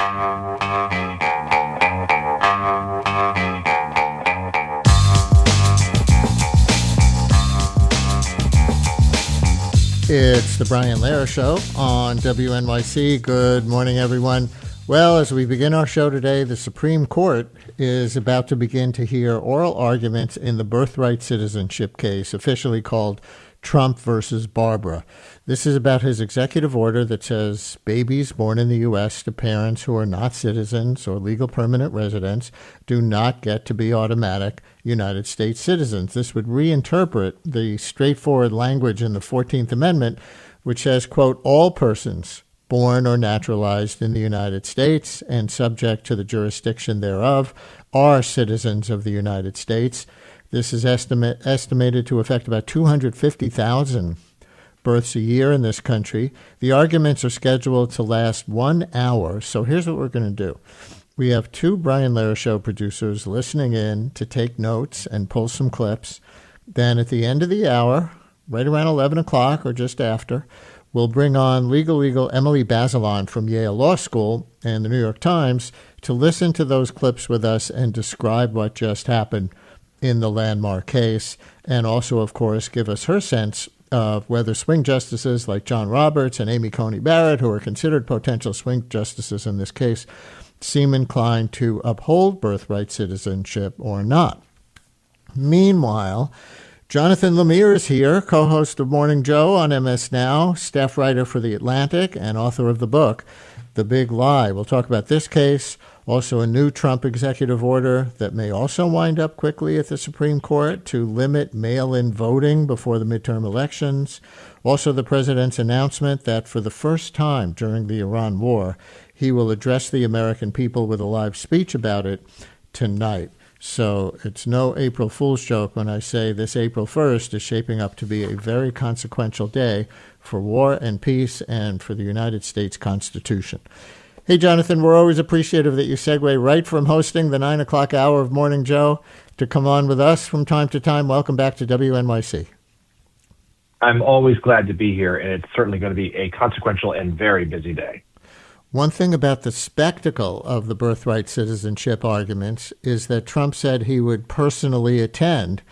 It's the Brian Lehrer Show on WNYC. Good morning, everyone. Well, as we begin our show today, the Supreme Court is about to begin to hear oral arguments in the Birthright Citizenship case, officially called Trump versus Barbara. This is about his executive order that says babies born in the U.S. to parents who are not citizens or legal permanent residents do not get to be automatic United States citizens. This would reinterpret the straightforward language in the 14th Amendment, which says, quote, all persons born or naturalized in the United States and subject to the jurisdiction thereof are citizens of the United States. This is estimated to affect about 250,000 births a year in this country. The arguments are scheduled to last 1 hour. So here's what we're going to do. We have two Brian Lehrer Show producers listening in to take notes and pull some clips. Then at the end of the hour, right around 11 o'clock or just after, we'll bring on legal Emily Bazelon from Yale Law School and the New York Times to listen to those clips with us and describe what just happened in the landmark case, and also, of course, give us her sense of whether swing justices like John Roberts and Amy Coney Barrett, who are considered potential swing justices in this case, seem inclined to uphold birthright citizenship or not. Meanwhile, Jonathan Lemire is here, co-host of Morning Joe on MSNOW, staff writer for The Atlantic, and author of the book, The Big Lie. We'll talk about this case, also a new Trump executive order that may also wind up quickly at the Supreme Court to limit mail-in voting before the midterm elections. Also, the president's announcement that for the first time during the Iran war, he will address the American people with a live speech about it tonight. So it's no April Fool's joke when I say this April 1st is shaping up to be a very consequential day for war and peace and for the United States Constitution. Hey, Jonathan, we're always appreciative that you segue right from hosting the 9 o'clock hour of Morning Joe to come on with us from time to time. Welcome back to WNYC. I'm always glad to be here, and it's certainly going to be a consequential and very busy day. One thing about the spectacle of the birthright citizenship arguments is that Trump said he would personally attend.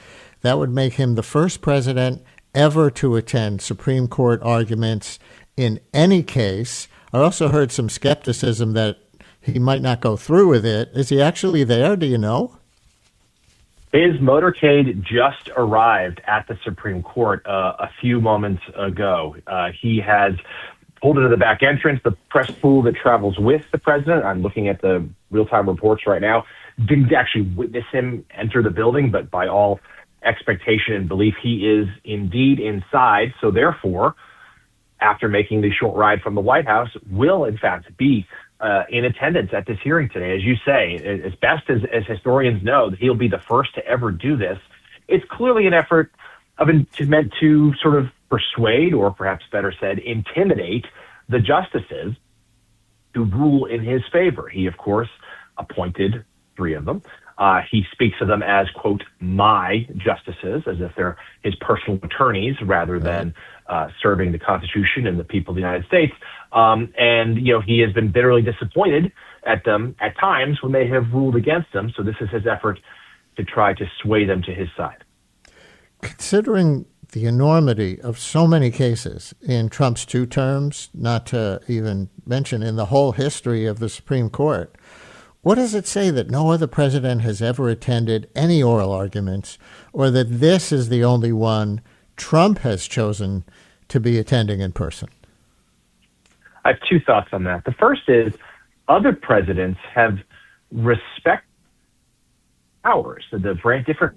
That would make him the first president ever to attend Supreme Court arguments in any case. I also heard some skepticism that he might not go through with it. Is he actually there? Do you know? His motorcade just arrived at the Supreme Court a few moments ago. He has pulled into the back entrance. The press pool that travels with the president, I'm looking at the real-time reports right now, didn't actually witness him enter the building, but by all expectation and belief, he is indeed inside. So therefore, after making the short ride from the White House, will in fact be in attendance at this hearing today. As you say, as best as historians know, he'll be the first to ever do this. It's clearly an effort meant to sort of persuade, or perhaps better said, intimidate the justices to rule in his favor. He, of course, appointed 3 of them. He speaks of them as, quote, my justices, as if they're his personal attorneys rather than serving the Constitution and the people of the United States. And, he has been bitterly disappointed at them at times when they have ruled against him. So this is his effort to try to sway them to his side. Considering the enormity of so many cases in Trump's 2 terms, not to even mention in the whole history of the Supreme Court, what does it say that no other president has ever attended any oral arguments, or that this is the only one Trump has chosen to be attending in person? I have 2 thoughts on that. The first is other presidents have respect powers, the different.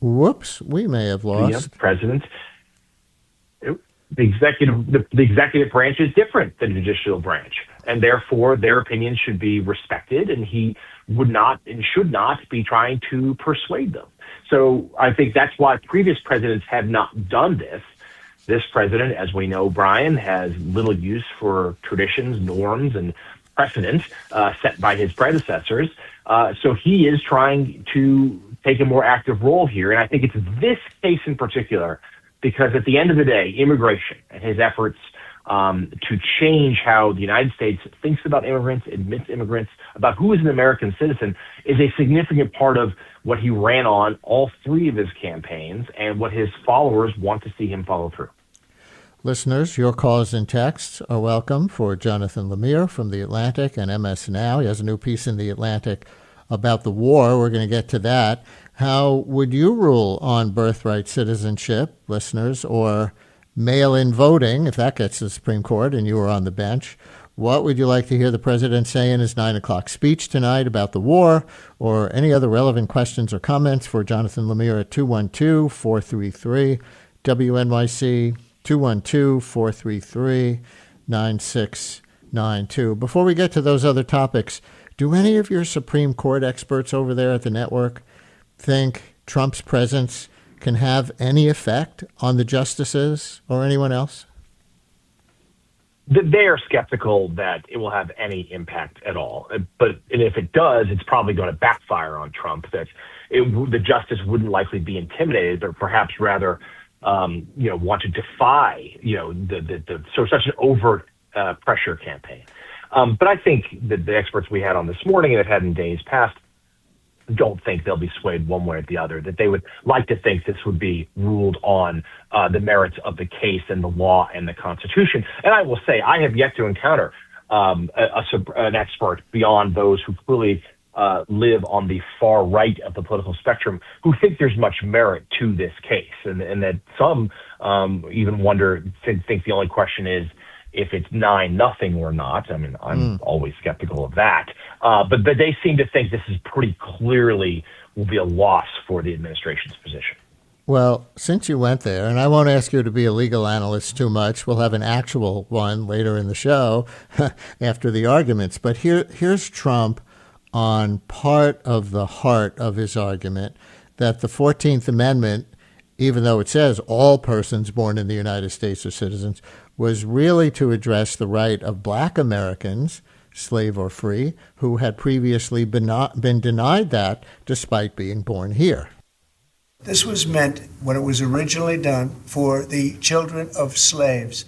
Whoops, we may have lost. President. The executive branch is different than the judicial branch, and therefore their opinions should be respected, and he would not and should not be trying to persuade them. So I think that's why previous presidents have not done this. This president, as we know, Brian, has little use for traditions, norms, and precedent set by his predecessors. So he is trying to take a more active role here. And I think it's this case in particular, because at the end of the day, immigration and his efforts to change how the United States thinks about immigrants, admits immigrants, about who is an American citizen, is a significant part of what he ran on all three of his campaigns and what his followers want to see him follow through. Listeners, your calls and texts are welcome for Jonathan Lemire from The Atlantic and MSNOW. He has a new piece in The Atlantic about the war. We're going to get to that. How would you rule on birthright citizenship, listeners, or mail-in voting, if that gets to the Supreme Court and you were on the bench? What would you like to hear the president say in his 9 o'clock speech tonight about the war, or any other relevant questions or comments for Jonathan Lemire at 212-433-WNYC, 212-433-9692. Before we get to those other topics, do any of your Supreme Court experts over there at the network think Trump's presence can have any effect on the justices or anyone else? They are skeptical that it will have any impact at all. But if it does, it's probably going to backfire on Trump. That the justice wouldn't likely be intimidated, but perhaps rather, want to defy, such an overt pressure campaign. But I think that the experts we had on this morning and have had in days past don't think they'll be swayed one way or the other, that they would like to think this would be ruled on the merits of the case and the law and the Constitution. And I will say, I have yet to encounter an expert beyond those who clearly live on the far right of the political spectrum who think there's much merit to this case. And that some even think the only question is if it's 9-0 or not. I mean, I'm always skeptical of that. But they seem to think this is pretty clearly will be a loss for the administration's position. Well, since you went there, and I won't ask you to be a legal analyst too much, we'll have an actual one later in the show after the arguments. But here's Trump on part of the heart of his argument that the 14th Amendment, even though it says all persons born in the United States are citizens, was really to address the right of black Americans, slave or free, who had previously been denied that despite being born here. This was meant, when it was originally done, for the children of slaves.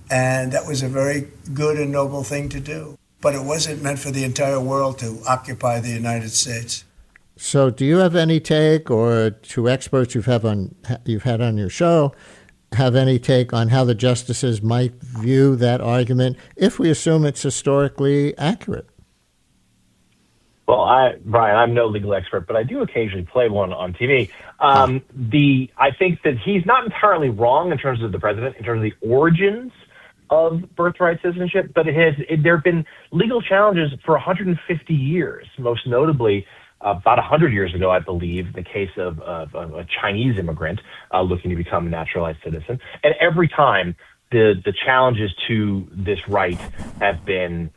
And that was a very good and noble thing to do. But it wasn't meant for the entire world to occupy the United States. So do you have any take, or two experts you've had on your show, have any take on how the justices might view that argument if we assume it's historically accurate? Well, Brian, I'm no legal expert, but I do occasionally play one on TV. I think that he's not entirely wrong in terms of the president, in terms of the origins of birthright citizenship, but there have been legal challenges for 150 years, most notably about 100 years ago, I believe, the case of a Chinese immigrant looking to become a naturalized citizen. And every time the challenges to this right have been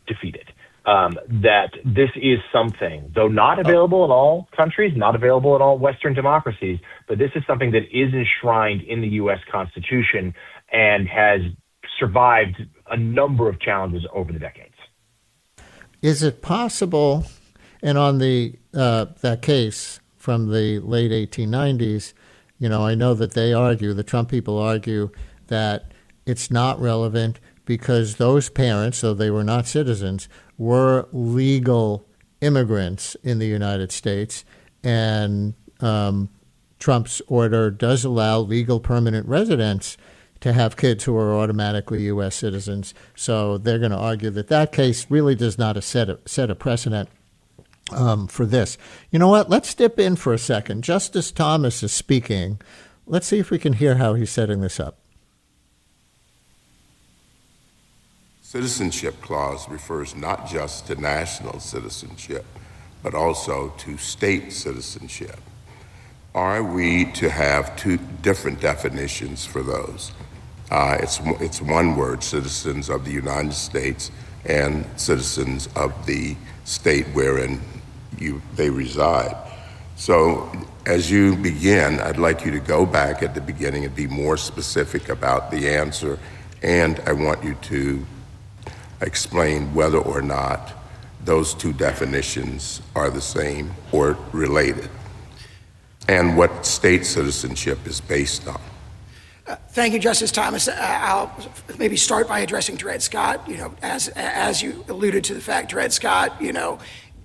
defeated. That this is something, though not available in all countries, not available in all Western democracies, but this is something that is enshrined in the U.S. Constitution and has survived a number of challenges over the decades. Is it possible, and on that case from the late 1890s, I know that the Trump people argue that it's not relevant because those parents, though they were not citizens, were legal immigrants in the United States, and Trump's order does allow legal permanent residents to have kids who are automatically U.S. citizens. So they're going to argue that case really does not set a precedent for this. You know what? Let's dip in for a second. Justice Thomas is speaking. Let's see if we can hear how he's setting this up. Citizenship clause refers not just to national citizenship, but also to state citizenship. Are we to have two different definitions for those? It's one word, citizens of the United States and citizens of the state wherein they reside. So as you begin, I'd like you to go back at the beginning and be more specific about the answer, and I want you to explain whether or not those two definitions are the same or related, and what state citizenship is based on. Thank you, Justice Thomas. I'll maybe start by addressing Dred Scott. As you alluded to the fact, Dred Scott,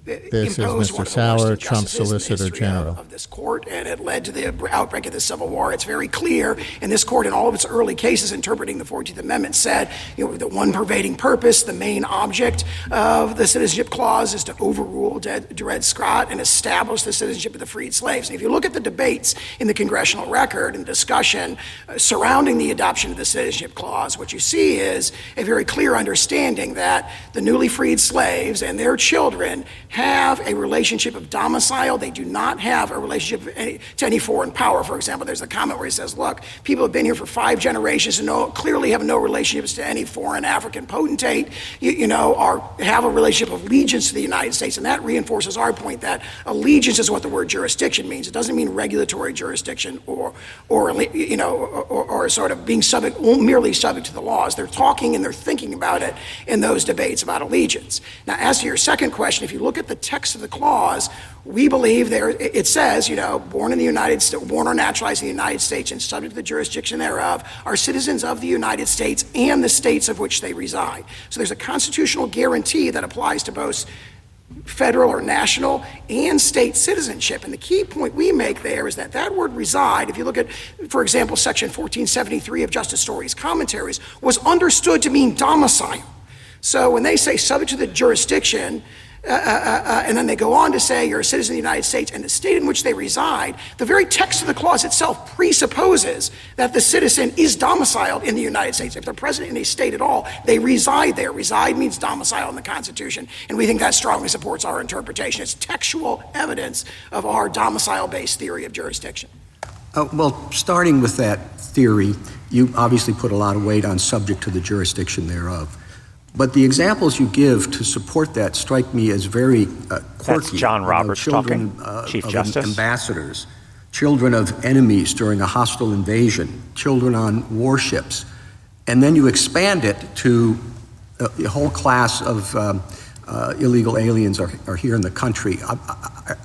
This is imposed Mr. one of the Sauer, worst Trump injustices in the Solicitor history General. of this court, and it led to the outbreak of the Civil War. It's very clear, and this court, in all of its early cases interpreting the 14th Amendment, said the one pervading purpose, the main object of the Citizenship Clause, is to overrule Dred Scott and establish the citizenship of the freed slaves. And if you look at the debates in the congressional record and discussion surrounding the adoption of the Citizenship Clause, what you see is a very clear understanding that the newly freed slaves and their children have a relationship of domicile. They do not have a relationship to any foreign power. For example, there's a comment where he says, look, people have been here for 5 generations and clearly have no relationships to any foreign African potentate, or have a relationship of allegiance to the United States. And that reinforces our point that allegiance is what the word jurisdiction means. It doesn't mean regulatory jurisdiction or sort of being merely subject to the laws. They're talking and they're thinking about it in those debates about allegiance. Now, as to your second question, if you look at the text of the clause, we believe it says, born in the United States, born or naturalized in the United States and subject to the jurisdiction thereof, are citizens of the United States and the states of which they reside. So there's a constitutional guarantee that applies to both federal or national and state citizenship. And the key point we make there is that word reside, if you look at, for example, section 1473 of Justice Story's commentaries, was understood to mean domicile. So when they say subject to the jurisdiction, and then they go on to say you're a citizen of the United States and the state in which they reside, the very text of the clause itself presupposes that the citizen is domiciled in the United States. If they're present in a state at all, they reside there. Reside means domicile in the Constitution, and we think that strongly supports our interpretation. It's textual evidence of our domicile-based theory of jurisdiction. Well, starting with that theory, you obviously put a lot of weight on subject to the jurisdiction thereof. But the examples you give to support that strike me as very quirky. That's John Roberts children, talking, Chief of Justice. Ambassadors, children of enemies during a hostile invasion, children on warships. And then you expand it to a whole class of illegal aliens are here in the country.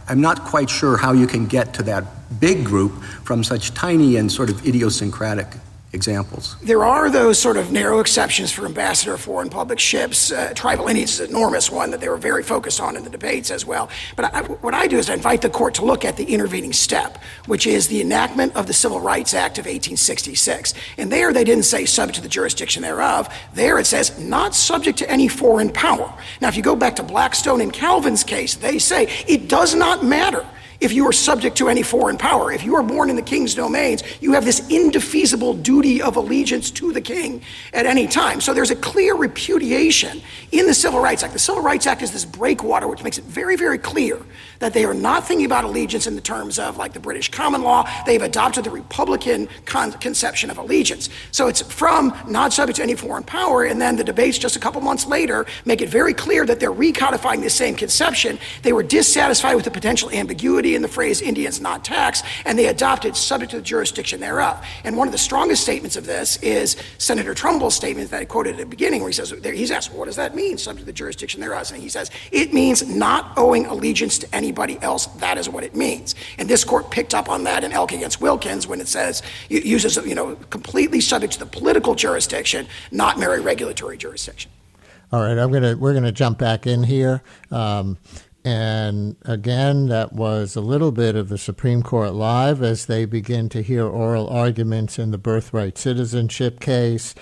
I'm not quite sure how you can get to that big group from such tiny and sort of idiosyncratic examples. There are those sort of narrow exceptions for ambassador foreign public ships. Tribal Indians is an enormous one that they were very focused on in the debates as well. But what I do is I invite the court to look at the intervening step, which is the enactment of the Civil Rights Act of 1866. And there they didn't say subject to the jurisdiction thereof. There it says not subject to any foreign power. Now, if you go back to Blackstone and Calvin's case, they say it does not matter if you are subject to any foreign power. If you are born in the king's domains, you have this indefeasible duty of allegiance to the king at any time. So there's a clear repudiation in the Civil Rights Act. The Civil Rights Act is this breakwater which makes it very, very clear that they are not thinking about allegiance in the terms of like the British common law. They've adopted the Republican conception of allegiance. So it's from not subject to any foreign power, and then the debates just a couple months later make it very clear that they're recodifying the same conception. They were dissatisfied with the potential ambiguity in the phrase Indians not taxed, and they adopted subject to the jurisdiction thereof. And one of the strongest statements of this is Senator Trumbull's statement that I quoted at the beginning, where he says, he's asked, what does that mean, subject to the jurisdiction thereof? And he says, it means not owing allegiance to anybody else. That is what it means. And this court picked up on that in Elk against Wilkins when it says, it uses, completely subject to the political jurisdiction, not mere regulatory jurisdiction. All right, we're gonna jump back in here. And again, that was a little bit of the Supreme Court live as they begin to hear oral arguments in the Birthright Citizenship case.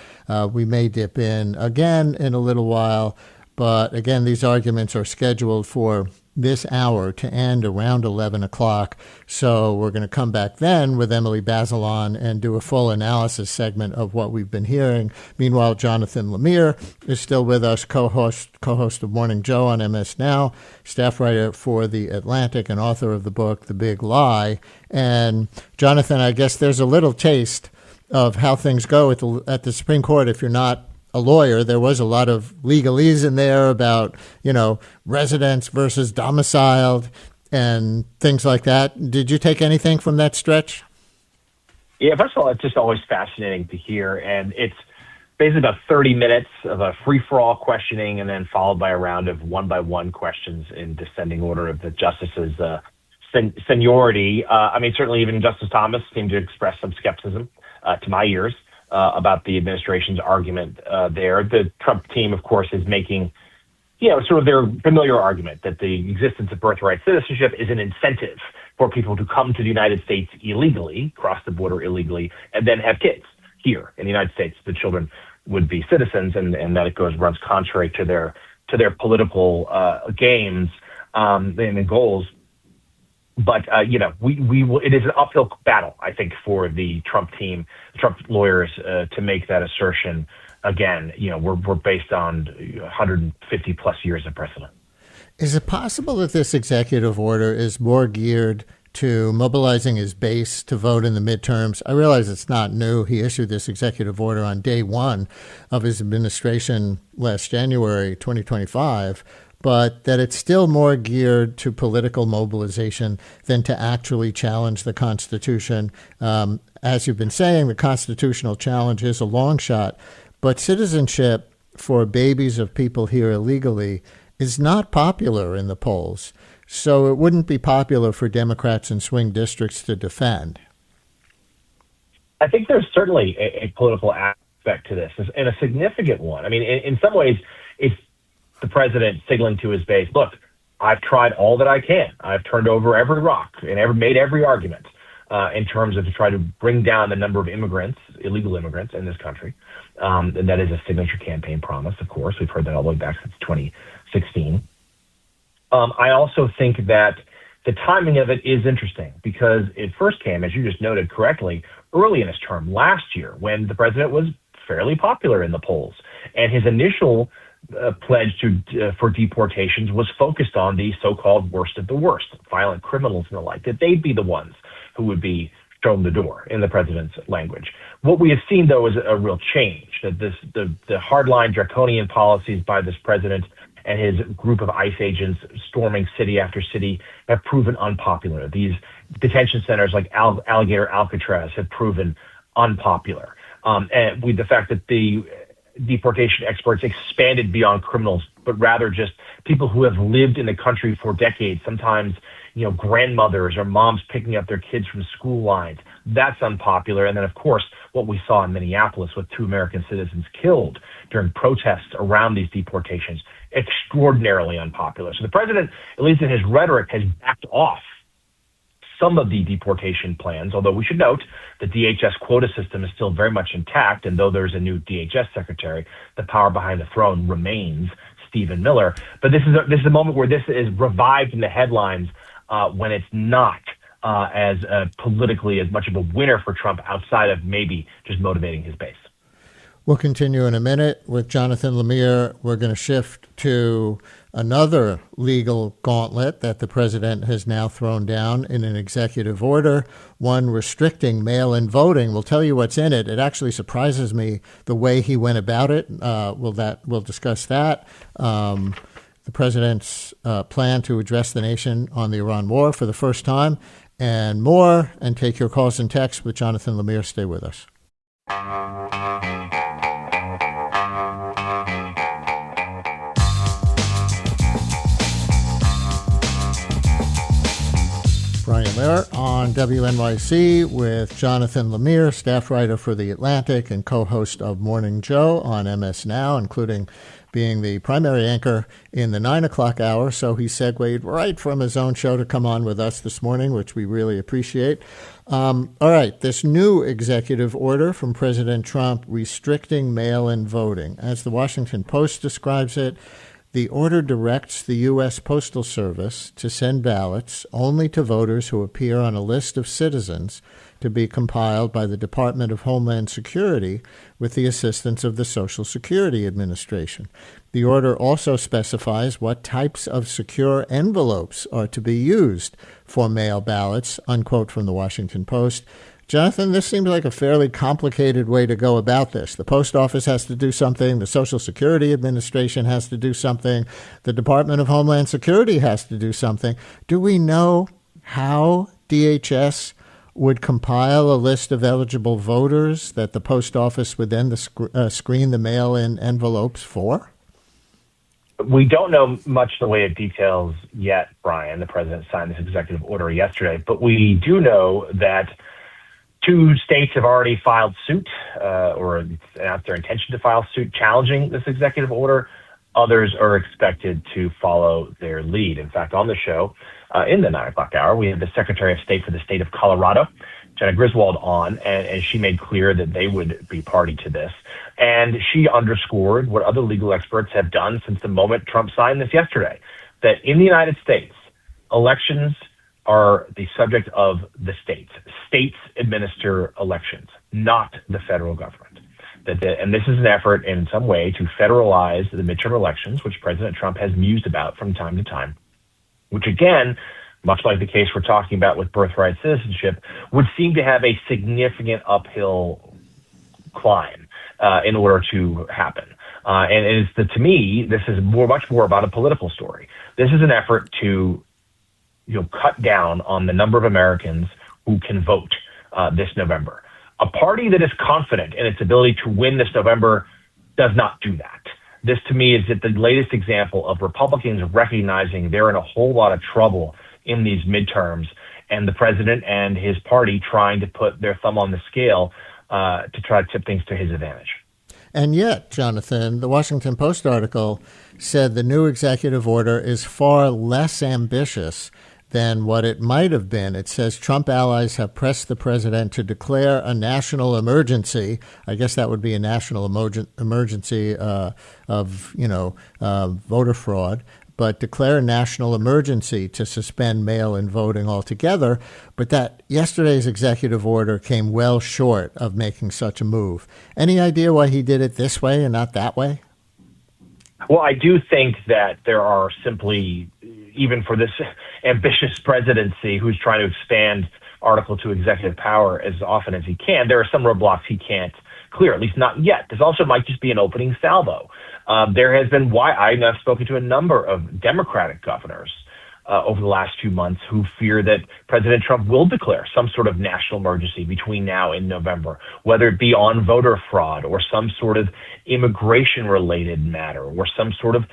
We may dip in again in a little while, but again, these arguments are scheduled for this hour to end around 11 o'clock. So we're going to come back then with Emily Bazelon and do a full analysis segment of what we've been hearing. Meanwhile, Jonathan Lemire is still with us, co-host of Morning Joe on MSNOW, staff writer for The Atlantic and author of the book, The Big Lie. And Jonathan, I guess there's a little taste of how things go at the Supreme Court if you're not a lawyer. There was a lot of legalese in there about, residence versus domiciled and things like that. Did you take anything from that stretch? Yeah, first of all, it's just always fascinating to hear. And it's basically about 30 minutes of a free-for-all questioning and then followed by a round of one-by-one questions in descending order of the justices' seniority. Certainly even Justice Thomas seemed to express some skepticism to my ears about the administration's argument there. The Trump team, of course, is making sort of their familiar argument that the existence of birthright citizenship is an incentive for people to come to the United States illegally, cross the border illegally, and then have kids here in the United States. The children would be citizens, and that runs contrary to their political games and goals. But we will, it is an uphill battle, I think, for the Trump team, the Trump lawyers, to make that assertion. Again, we're based on 150 plus years of precedent. Is it possible that this executive order is more geared to mobilizing his base to vote in the midterms? I realize it's not new. He issued this executive order on day one of his administration last January 2025, but that it's still more geared to political mobilization than to actually challenge the Constitution. As you've been saying, the constitutional challenge is a long shot, but citizenship for babies of people here illegally is not popular in the polls. So it wouldn't be popular for Democrats in swing districts to defend. I think there's certainly a political aspect to this, and a significant one. I mean, in some ways, it's the president signaling to his base, look, I've tried all that I can. I've turned over every rock and made every argument in terms of to try to bring down the number of immigrants, illegal immigrants in this country. And that is a signature campaign promise, of course. We've heard that all the way back since 2016. I also think that the timing of it is interesting because it first came, as you just noted correctly, early in his term last year when the president was fairly popular in the polls. And his initial pledge for deportations was focused on the so-called worst of the worst, violent criminals and the like, that they'd be the ones who would be shown the door, in the president's language. What we have seen, though, is a real change, that the hardline draconian policies by this president and his group of ICE agents storming city after city have proven unpopular. These detention centers like Alligator Alcatraz have proven unpopular. And with the fact that the deportation experts expanded beyond criminals, but rather just people who have lived in the country for decades, sometimes grandmothers or moms picking up their kids from school lines. That's unpopular. And then, of course, what we saw in Minneapolis with 2 American citizens killed during protests around these deportations, extraordinarily unpopular. So the president, at least in his rhetoric, has backed off some of the deportation plans, although we should note the DHS quota system is still very much intact, and though there's a new DHS secretary, the power behind the throne remains Stephen Miller. But this is a moment where this is revived in the headlines when it's not as politically as much of a winner for Trump outside of maybe just motivating his base. We'll continue in a minute with Jonathan Lemire. We're going to shift to another legal gauntlet that the president has now thrown down in an executive order, one restricting mail-in voting. We'll tell you what's in it. It actually surprises me the way he went about it. We'll discuss that. The president's plan to address the nation on the Iran war for the first time, and more, and take your calls and texts with Jonathan Lemire. Stay with us. Brian Lemire on WNYC with Jonathan Lemire, staff writer for The Atlantic and co-host of Morning Joe on MSNOW, including being the primary anchor in the 9 o'clock hour. So he segued right from his own show to come on with us this morning, which we really appreciate. All right, this new executive order from President Trump restricting mail-in voting. As the Washington Post describes it, the order directs the U.S. Postal Service to send ballots only to voters who appear on a list of citizens to be compiled by the Department of Homeland Security with the assistance of the Social Security Administration. The order also specifies what types of secure envelopes are to be used for mail ballots, unquote from the Washington Post. Jonathan, this seems like a fairly complicated way to go about this. The post office has to do something. The Social Security Administration has to do something. The Department of Homeland Security has to do something. Do we know how DHS would compile a list of eligible voters that the post office would then screen the mail-in envelopes for? We don't know much in the way of details yet, Brian. The president signed this executive order yesterday, but we do know that 2 states have already filed suit or announced their intention to file suit challenging this executive order. Others are expected to follow their lead. In fact, on the show, in the 9 o'clock hour, we have the Secretary of State for the state of Colorado, Jenna Griswold, on, and she made clear that they would be party to this. And she underscored what other legal experts have done since the moment Trump signed this yesterday, that in the United States, elections are the subject of the states. States administer elections, not the federal government. And this is an effort in some way to federalize the midterm elections, which President Trump has mused about from time to time, which again, much like the case we're talking about with birthright citizenship, would seem to have a significant uphill climb in order to happen. And to me, this is much more about a political story. This is an effort to cut down on the number of Americans who can vote this November. A party that is confident in its ability to win this November does not do that. This, to me, is the latest example of Republicans recognizing they're in a whole lot of trouble in these midterms, and the president and his party trying to put their thumb on the scale to try to tip things to his advantage. And yet, Jonathan, the Washington Post article said the new executive order is far less ambitious than what it might have been. It says Trump allies have pressed the president to declare a national emergency. I guess that would be a national emergency of voter fraud, but declare a national emergency to suspend mail-in voting altogether. But that yesterday's executive order came well short of making such a move. Any idea why he did it this way and not that way? Well, I do think that there are simply, even for this ambitious presidency who's trying to expand Article 2 executive power as often as he can, there are some roadblocks he can't clear, at least not yet. This also might just be an opening salvo. There has been I've spoken to a number of Democratic governors over the last few months who fear that President Trump will declare some sort of national emergency between now and November, whether it be on voter fraud or some sort of immigration-related matter or some sort of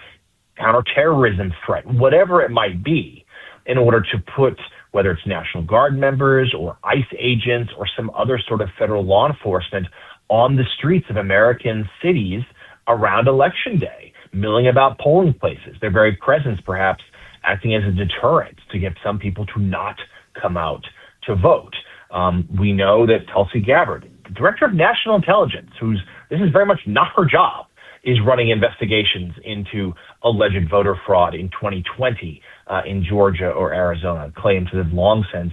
counterterrorism threat, whatever it might be, in order to put, whether it's National Guard members or ICE agents or some other sort of federal law enforcement on the streets of American cities around Election Day, milling about polling places, their very presence perhaps acting as a deterrent to get some people to not come out to vote. We know that Tulsi Gabbard, the Director of National Intelligence, this is very much not her job, is running investigations into alleged voter fraud in 2020 in Georgia or Arizona. Claims that have long since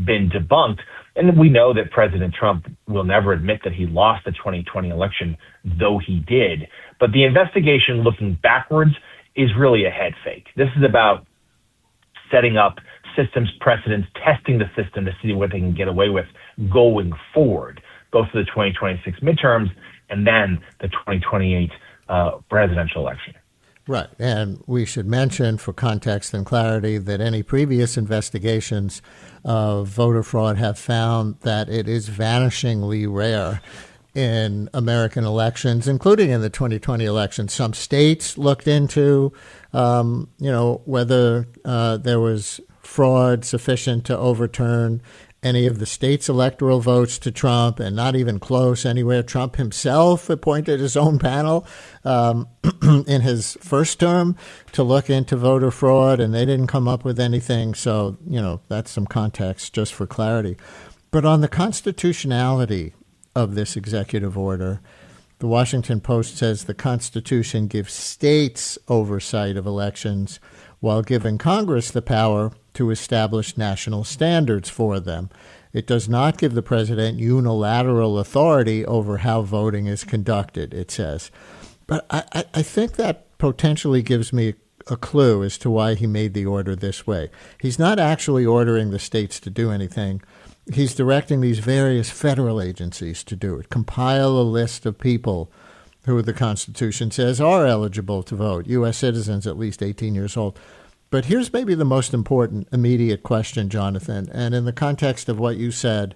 been debunked. And we know that President Trump will never admit that he lost the 2020 election, though he did. But the investigation looking backwards is really a head fake. This is about setting up systems precedents, testing the system to see what they can get away with going forward, both for the 2026 midterms and then the 2028 presidential election. Right. And we should mention, for context and clarity, that any previous investigations of voter fraud have found that it is vanishingly rare in American elections, including in the 2020 election. Some states looked into, whether there was fraud sufficient to overturn any of the state's electoral votes to Trump, and not even close anywhere. Trump himself appointed his own panel in his first term to look into voter fraud, and they didn't come up with anything. So, that's some context just for clarity. But on the constitutionality of this executive order, the Washington Post says the Constitution gives states oversight of elections while giving Congress the power to establish national standards for them. It does not give the president unilateral authority over how voting is conducted, it says. But I think that potentially gives me a clue as to why he made the order this way. He's not actually ordering the states to do anything. He's directing these various federal agencies to do it. Compile a list of people who the Constitution says are eligible to vote, U.S. citizens at least 18 years old. But here's maybe the most important immediate question, Jonathan, and in the context of what you said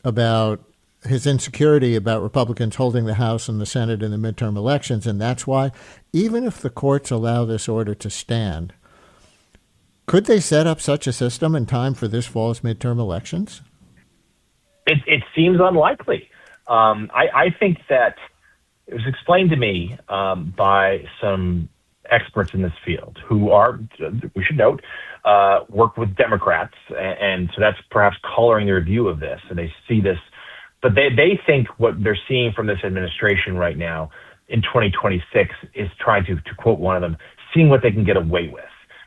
about his insecurity about Republicans holding the House and the Senate in the midterm elections, and that's why, even if the courts allow this order to stand, could they set up such a system in time for this fall's midterm elections? It seems unlikely. I think that it was explained to me by some experts in this field who are, we should note, work with Democrats, and so that's perhaps coloring their view of this, and they see this. But they think what they're seeing from this administration right now in 2026 is trying to quote one of them, seeing what they can get away with.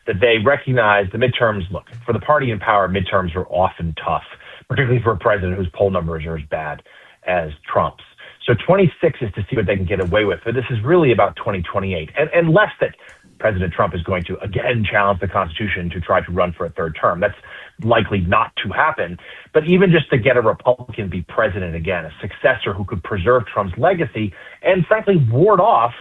That they recognize the midterms, look, for the party in power, midterms are often tough, particularly for a president whose poll numbers are as bad as Trump's. So 26 is to see what they can get away with. But this is really about 2028, and less that President Trump is going to again challenge the Constitution to try to run for a third term. That's likely not to happen. But even just to get a Republican be president again, a successor who could preserve Trump's legacy and frankly ward off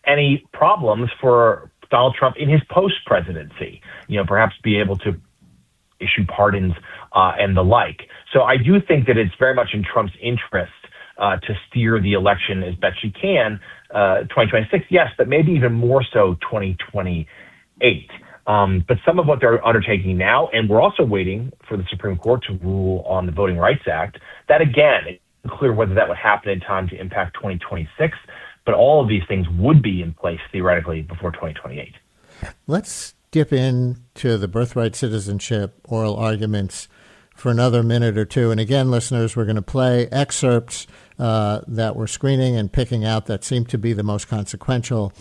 any problems for Donald Trump in his post-presidency, perhaps be able to issue pardons and the like. So I do think that it's very much in Trump's interest to steer the election as best she can, 2026, yes, but maybe even more so 2028. But some of what they're undertaking now, and we're also waiting for the Supreme Court to rule on the Voting Rights Act, that again, it's unclear whether that would happen in time to impact 2026, but all of these things would be in place theoretically before 2028. Let's dip into the birthright citizenship oral arguments for another minute or two. And again, listeners, we're going to play excerpts that we're screening and picking out that seem to be the most consequential,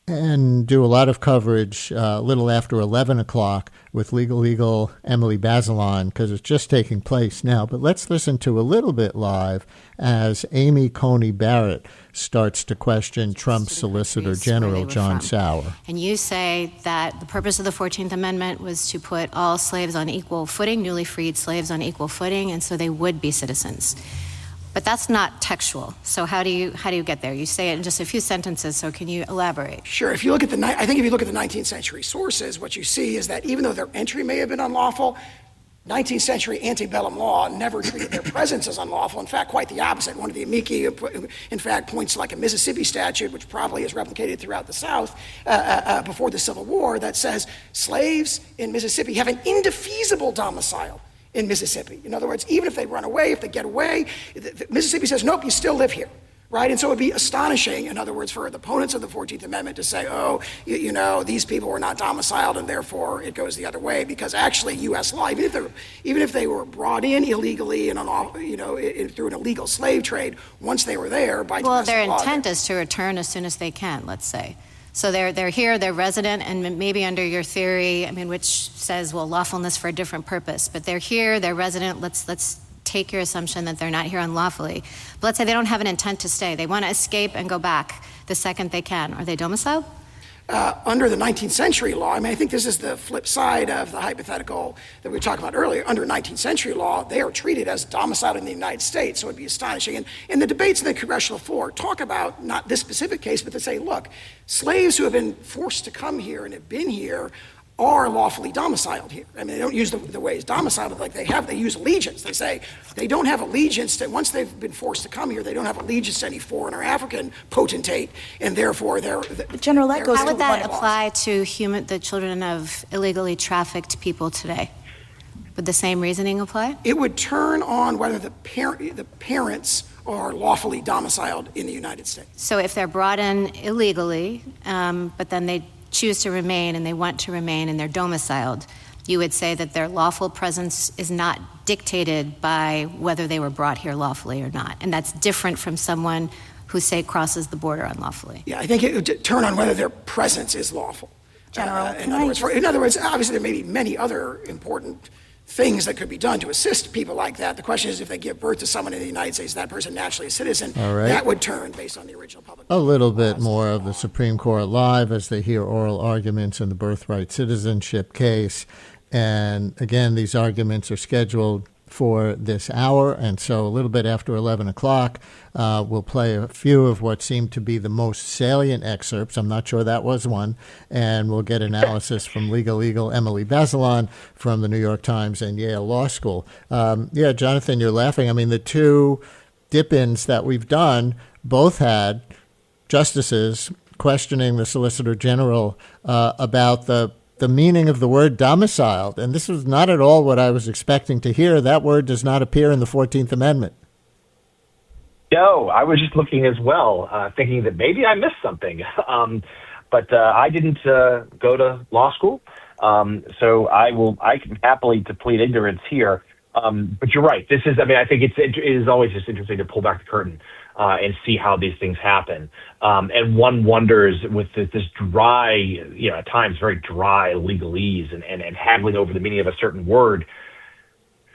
and do a lot of coverage a little after 11 o'clock with Legal Eagle Emily Bazelon, because it's just taking place now. But let's listen to a little bit live as Amy Coney Barrett starts to question Trump's Solicitor General John Sauer. And you say that the purpose of the 14th Amendment was to put all slaves on equal footing, newly freed slaves on equal footing, and so they would be citizens. But that's not textual. So how do you get there? You say it in just a few sentences, so can you elaborate? Sure. If you look at the 19th century sources, what you see is that even though their entry may have been unlawful, 19th century antebellum law never treated their presence as unlawful. In fact, quite the opposite. One of the amici, in fact, points to like a Mississippi statute, which probably is replicated throughout the South before the Civil War, that says slaves in Mississippi have an indefeasible domicile in Mississippi. In other words, even if they run away, if they get away, Mississippi says, nope, you still live here. Right? And so it would be astonishing, in other words, for the opponents of the 14th Amendment to say, these people were not domiciled and therefore it goes the other way, because actually U.S. law, even if they were brought in illegally and through an illegal slave trade, once they were there by their intent is to return as soon as they can, let's say. So they're here, they're resident, and maybe under your theory, which says, lawfulness for a different purpose, but they're here, they're resident, let's take your assumption that they're not here unlawfully. But let's say they don't have an intent to stay. They want to escape and go back the second they can. Are they domiciled? Under the 19th century law, I think this is the flip side of the hypothetical that we were talking about earlier. Under 19th century law, they are treated as domiciled in the United States, so it'd be astonishing. And the debates in the congressional floor talk about not this specific case, but to say, look, slaves who have been forced to come here and have been here are lawfully domiciled here. They don't use the ways domiciled like they use allegiance. They say they don't have allegiance to, once they've been forced to come here, they don't have allegiance to any foreign or African potentate, and therefore General, that goes How would that apply to the children of illegally trafficked people today? Would the same reasoning apply? It would turn on whether the parents are lawfully domiciled in the United States. So if they're brought in illegally, but then they choose to remain and they want to remain and they're domiciled, you would say that their lawful presence is not dictated by whether they were brought here lawfully or not. And that's different from someone who, say, crosses the border unlawfully. Yeah, I think it would turn on whether their presence is lawful. General, in other words, obviously there may be many other important things that could be done to assist people like that. The question is, if they give birth to someone in the United States, that person naturally a citizen, that would turn based on the original public. A little bit more of the Supreme Court live as they hear oral arguments in the birthright citizenship case. And again, these arguments are scheduled for this hour, and so a little bit after 11 o'clock, we'll play a few of what seem to be the most salient excerpts. I'm not sure that was one, and we'll get analysis from Legal Eagle Emily Bazelon from the New York Times and Yale Law School. Jonathan, you're laughing. The two dip-ins that we've done both had justices questioning the Solicitor General about the the meaning of the word domiciled. And this was not at all what I was expecting to hear. That word does not appear in the 14th Amendment. No, I was just looking as well, thinking that maybe I missed something. But I didn't go to law school, so I can happily plead ignorance here. But you're right. I think it is always just interesting to pull back the curtain and see how these things happen. And one wonders with this dry, at times very dry legalese and haggling over the meaning of a certain word,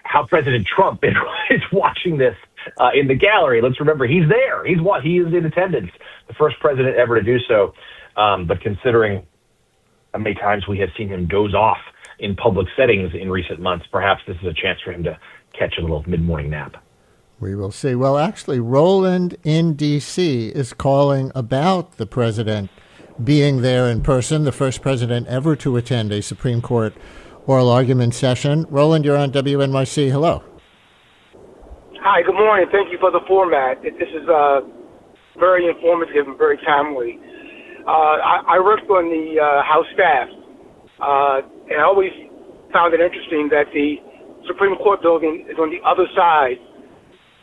how President Trump is watching this in the gallery. Let's remember, he's there. He is in attendance, the first president ever to do so. But considering how many times we have seen him doze off in public settings in recent months, perhaps this is a chance for him to catch a little mid-morning nap. We will see. Well, actually, Roland in D.C. is calling about the president being there in person, the first president ever to attend a Supreme Court oral argument session. Roland, you're on WNYC. Hello. Hi, good morning. Thank you for the format. This is very informative and very timely. I worked on the House staff, and I always found it interesting that the Supreme Court building is on the other side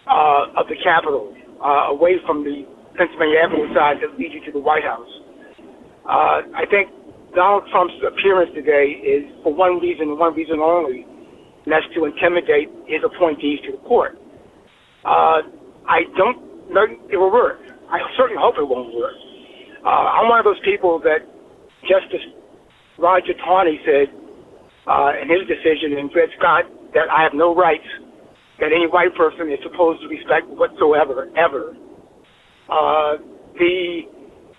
of the Capitol, away from the Pennsylvania Avenue side that leads you to the White House. I think Donald Trump's appearance today is for one reason and one reason only, and that's to intimidate his appointees to the court. I don't know it will work. I certainly hope it won't work. I'm one of those people that Justice Roger Taney said in his decision in Dred Scott that I have no rights that any white person is supposed to respect whatsoever, ever. The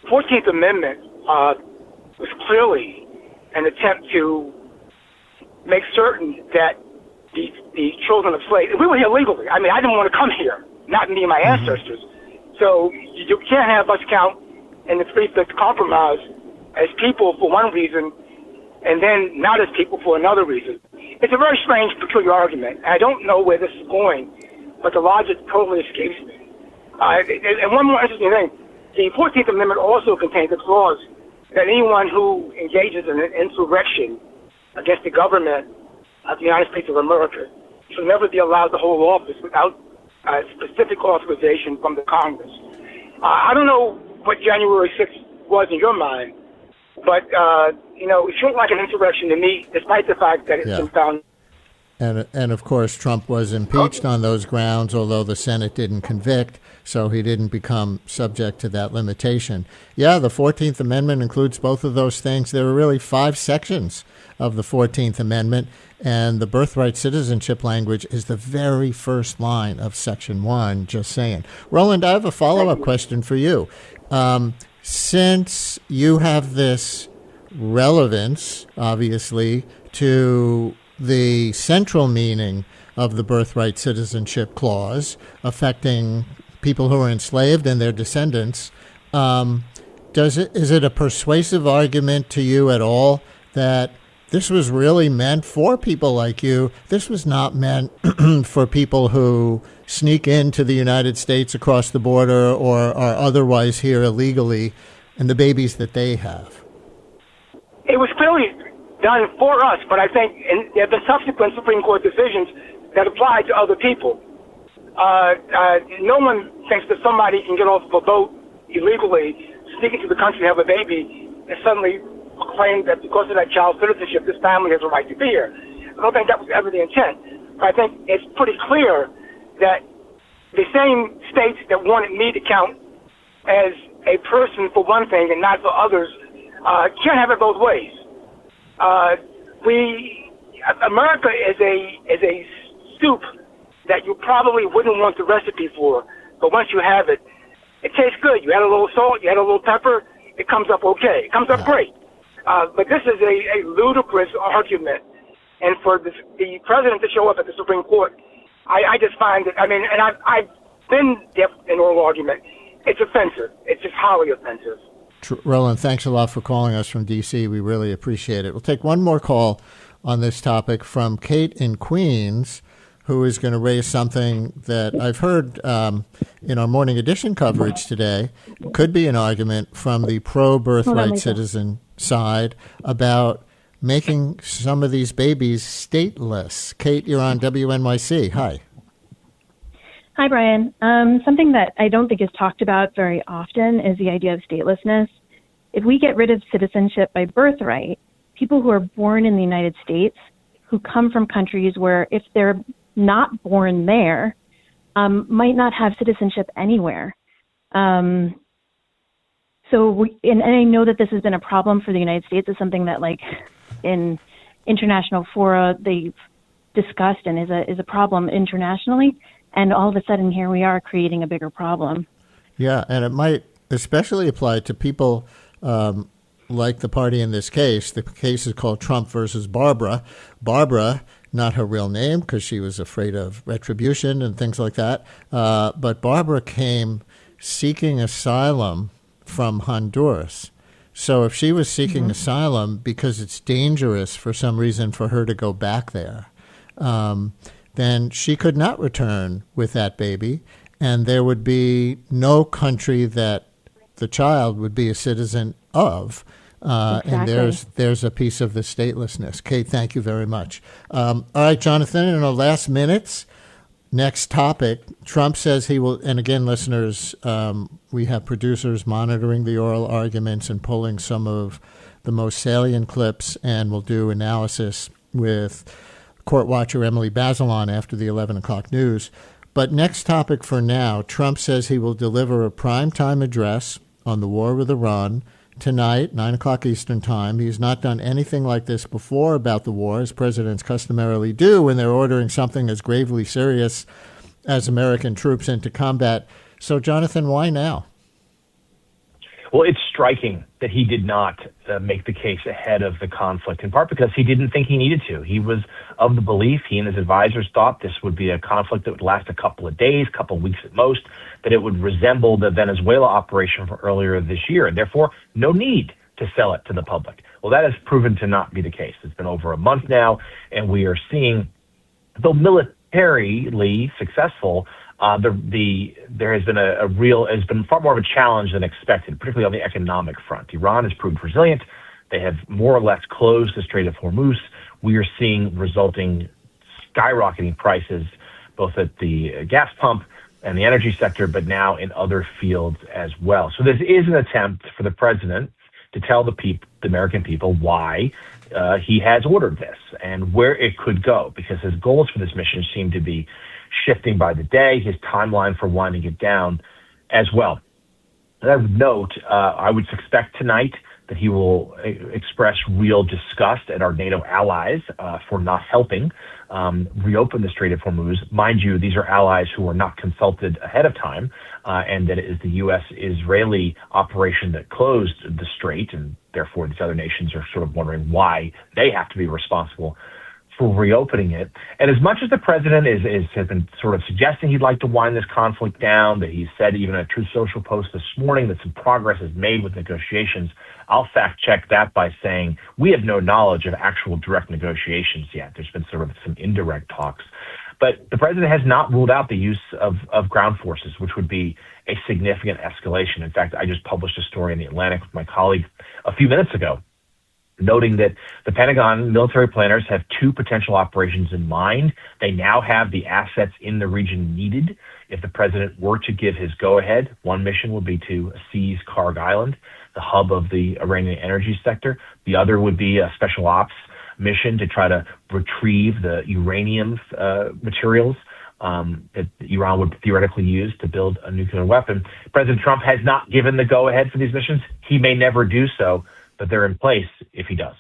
14th Amendment was clearly an attempt to make certain that the children of slaves, we were here legally. I mean, I didn't want to come here, not me and my ancestors. So you can't have us count in the Three-Fifths Compromise as people for one reason and then not as people for another reason. It's a very strange, peculiar argument. I don't know where this is going, but the logic totally escapes me. And one more interesting thing, the 14th Amendment also contains a clause that anyone who engages in an insurrection against the government of the United States of America should never be allowed to hold office without specific authorization from the Congress. I don't know what January 6th was in your mind, but, it seemed like an insurrection to me, despite the fact that it's been found. And of course, Trump was impeached on those grounds, although the Senate didn't convict, so he didn't become subject to that limitation. Yeah, the 14th Amendment includes both of those things. There are really 5 sections of the 14th Amendment, and the Birthright Citizenship language is the very first line of Section 1, just saying. Roland, I have a follow-up question for you. Since you have this relevance, obviously, to the central meaning of the Birthright Citizenship Clause affecting people who are enslaved and their descendants, is it a persuasive argument to you at all that this was really meant for people like you? This was not meant for people who sneak into the United States across the border or are otherwise here illegally, and the babies that they have. It was clearly done for us, but I think there have been subsequent Supreme Court decisions that apply to other people. No one thinks that somebody can get off of a boat illegally, sneak into the country, have a baby, and suddenly claim that because of that child's citizenship, this family has a right to be here. I don't think that was ever the intent. But I think it's pretty clear that the same states that wanted me to count as a person for one thing and not for others can't have it both ways. America is a soup that you probably wouldn't want the recipe for, but once you have it, it tastes good. You add a little salt, you add a little pepper, it comes up okay. It comes up great. But this is a ludicrous argument. And for the president to show up at the Supreme Court, I just find it, and I've been deaf in oral argument. It's offensive. It's just highly offensive. Roland, thanks a lot for calling us from D.C. We really appreciate it. We'll take one more call on this topic from Kate in Queens, who is going to raise something that I've heard in our morning edition coverage today. Could be an argument from the pro-birthright citizen side about making some of these babies stateless. Kate, you're on WNYC. Hi. Hi, Brian. Something that I don't think is talked about very often is the idea of statelessness. If we get rid of citizenship by birthright, people who are born in the United States, who come from countries where if they're not born there, might not have citizenship anywhere. And I know that this has been a problem for the United States. It's something that, like, in international fora, they've discussed and is a problem internationally. And all of a sudden, here we are creating a bigger problem. Yeah, and it might especially apply to people like the party in this case. The case is called Trump versus Barbara. Barbara, not her real name because she was afraid of retribution and things like that, but Barbara came seeking asylum from Honduras. So if she was seeking asylum because it's dangerous for some reason for her to go back there, then she could not return with that baby, and there would be no country that the child would be a citizen of. Exactly. And there's a piece of the statelessness. Kate, thank you very much. All right, Jonathan, in our last minutes, next topic, Trump says he will, and again, listeners, we have producers monitoring the oral arguments and pulling some of the most salient clips, and we'll do analysis with court watcher Emily Bazelon after the 11 o'clock news. But next topic for now, Trump says he will deliver a primetime address on the war with Iran tonight, 9 o'clock Eastern time. He's not done anything like this before about the war, as presidents customarily do when they're ordering something as gravely serious as American troops into combat. So, Jonathan, why now? Well, it's striking that he did not make the case ahead of the conflict, in part because he didn't think he needed to. He was of the belief, he and his advisors thought this would be a conflict that would last a couple of days, couple of weeks at most, that it would resemble the Venezuela operation from earlier this year, and therefore no need to sell it to the public. Well, that has proven to not be the case. It's been over a month now, and we are seeing, though militarily successful, there has been has been far more of a challenge than expected, particularly on the economic front. Iran has proved resilient. They have more or less closed the Strait of Hormuz. We are seeing resulting skyrocketing prices, both at the gas pump and the energy sector, but now in other fields as well. So this is an attempt for the president to tell the American people why he has ordered this and where it could go, because his goals for this mission seem to be shifting by the day, his timeline for winding it down as well. And I would note, I would suspect tonight that he will express real disgust at our NATO allies for not helping reopen the Strait of Hormuz. Mind you, these are allies who were not consulted ahead of time, and that it is the U.S.-Israeli operation that closed the strait, and therefore these other nations are sort of wondering why they have to be responsible for reopening it. And as much as the president has been sort of suggesting he'd like to wind this conflict down, that he said even in a Truth Social post this morning that some progress is made with negotiations, I'll fact check that by saying we have no knowledge of actual direct negotiations yet. There's been sort of some indirect talks. But the president has not ruled out the use of ground forces, which would be a significant escalation. In fact, I just published a story in The Atlantic with my colleague a few minutes ago, noting that the Pentagon military planners have two potential operations in mind. They now have the assets in the region needed. If the president were to give his go-ahead, one mission would be to seize Karg Island, the hub of the Iranian energy sector. The other would be a special ops mission to try to retrieve the uranium materials that Iran would theoretically use to build a nuclear weapon. President Trump has not given the go-ahead for these missions. He may never do so, but they're in place if he does.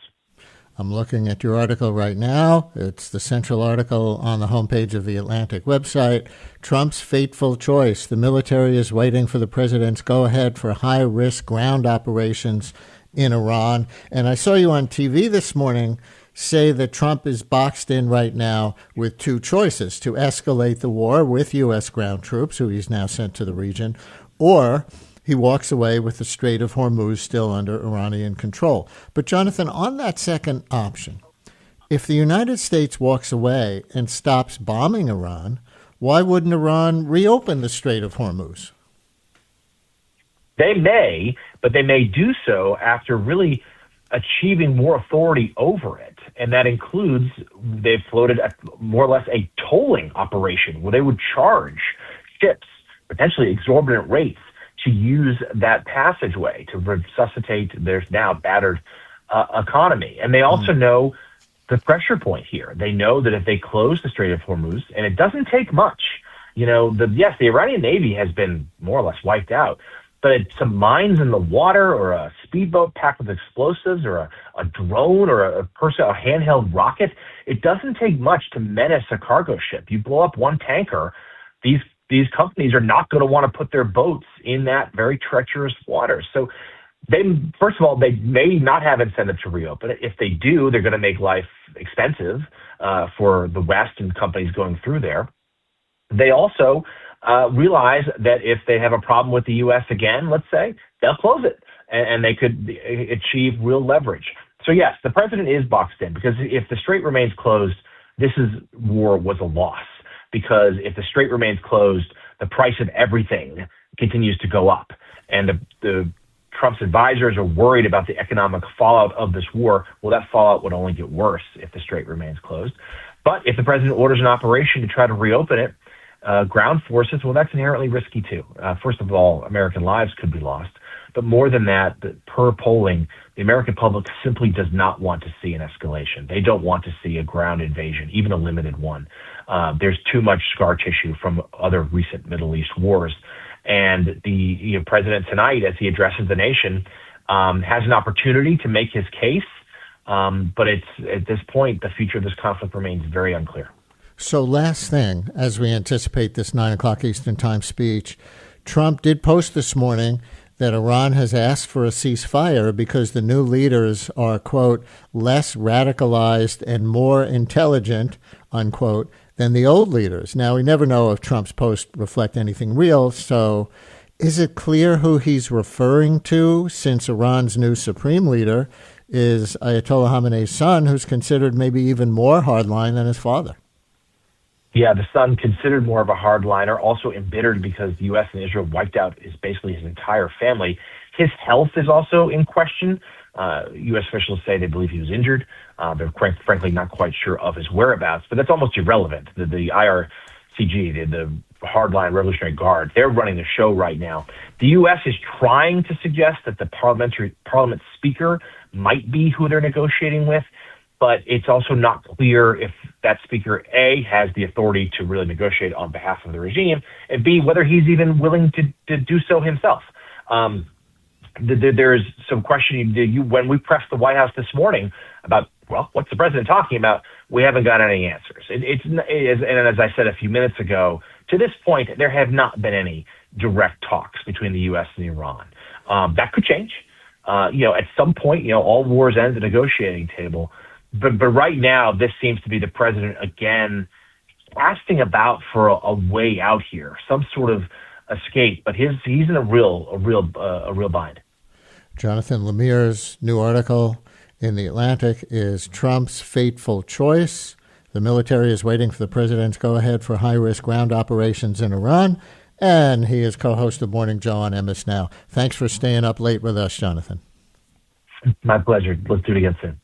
I'm looking at your article right now. It's the central article on the homepage of the Atlantic website. Trump's fateful choice. The military is waiting for the president's go-ahead for high-risk ground operations in Iran. And I saw you on TV this morning say that Trump is boxed in right now with two choices: to escalate the war with U.S. ground troops, who he's now sent to the region, or he walks away with the Strait of Hormuz still under Iranian control. But, Jonathan, on that second option, if the United States walks away and stops bombing Iran, why wouldn't Iran reopen the Strait of Hormuz? They may, but they may do so after really achieving more authority over it. And that includes, they've floated more or less a tolling operation where they would charge ships potentially exorbitant rates to use that passageway to resuscitate their now battered economy. And they also know the pressure point here. They know that if they close the Strait of Hormuz, and it doesn't take much, the Iranian Navy has been more or less wiped out, but some mines in the water or a speedboat packed with explosives or a drone or a handheld rocket, it doesn't take much to menace a cargo ship. You blow up one tanker, these companies are not going to want to put their boats in that very treacherous water. So first of all, they may not have incentive to reopen it. If they do, they're going to make life expensive for the West and companies going through there. They also realize that if they have a problem with the U.S. again, let's say, they'll close it and they could achieve real leverage. So yes, the president is boxed in because if the strait remains closed, war was a loss. Because if the strait remains closed, the price of everything continues to go up. And the Trump's advisors are worried about the economic fallout of this war. Well, that fallout would only get worse if the strait remains closed. But if the president orders an operation to try to reopen it, ground forces, well, that's inherently risky too. First of all, American lives could be lost. But more than that, per polling, the American public simply does not want to see an escalation. They don't want to see a ground invasion, even a limited one. There's too much scar tissue from other recent Middle East wars. And the president tonight, as he addresses the nation, has an opportunity to make his case. But at this point, the future of this conflict remains very unclear. So last thing, as we anticipate this 9 o'clock Eastern Time speech, Trump did post this morning that Iran has asked for a ceasefire because the new leaders are, quote, less radicalized and more intelligent, unquote, than the old leaders. Now, we never know if Trump's posts reflect anything real, so is it clear who he's referring to, since Iran's new supreme leader is Ayatollah Khamenei's son, who's considered maybe even more hardline than his father? Yeah, the son, considered more of a hardliner, also embittered because the U.S. and Israel wiped out basically his entire family. His health is also in question. U.S. officials say they believe he was injured. They're frankly not quite sure of his whereabouts, but that's almost irrelevant. The IRCG, the Hardline Revolutionary Guard, they're running the show right now. The U.S. is trying to suggest that the parliament speaker might be who they're negotiating with, but it's also not clear if that speaker, A, has the authority to really negotiate on behalf of the regime, and B, whether he's even willing to do so himself. There's some questioning. When we pressed the White House this morning about, well, what's the president talking about, we haven't got any answers. And as I said a few minutes ago, to this point, there have not been any direct talks between the U.S. and Iran. That could change. At some point, all wars end at the negotiating table. But right now, this seems to be the president again casting about for a way out here, some sort of escape. But he's in a real bind. Jonathan Lemire's new article in The Atlantic is Trump's Fateful Choice. The military is waiting for the president's go-ahead for high-risk ground operations in Iran. And he is co-host of Morning Joe on MSNOW. Thanks for staying up late with us, Jonathan. My pleasure. Let's do it again soon.